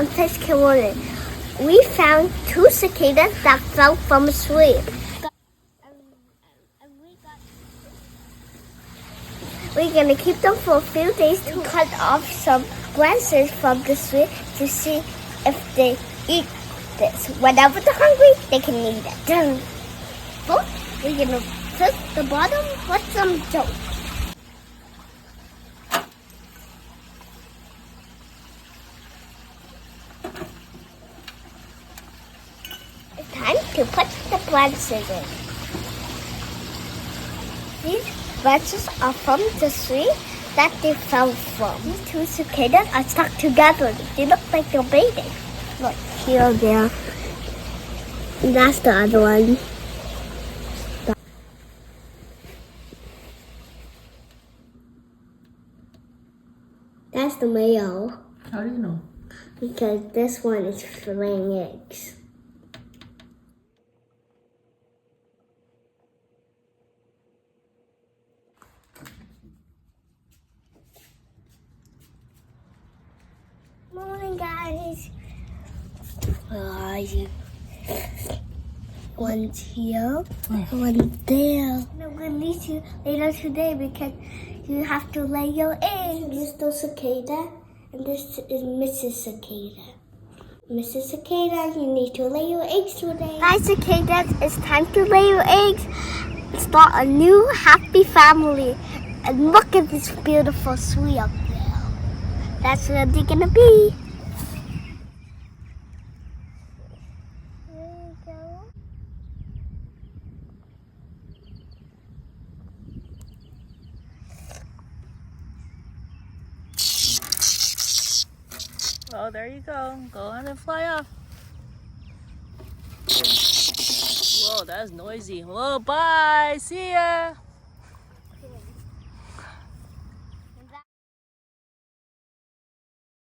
I'm Mrs Cicada. We found two cicadas that fell from a tree. We're gonna keep them for a few days to cut off some branches from the tree to see if they eat this. Whenever they're hungry, they can eat it. First, we're gonna fill the bottom with some dirt. It's time to put the branches in. These branches are from the tree that they fell from. These two cicadas are stuck together. They look like they're bathing. Look, here, there. And that's the other one. That's the male. How do you know? Because this one is laying eggs. Morning, guys. Where are you? One's here, one's there. I'm gonna need you later today because you have to lay your eggs. Mr. Cicada, and this is Mrs Cicada. Mrs Cicada, you need to lay your eggs today. Guys, cicadas, it's time to lay your eggs and start a new happy family. And look at this beautiful tree up there. That's where they're gonna be. There you go. Oh, there you go. Go on and fly off. Whoa, that's noisy. Whoa, bye. See ya.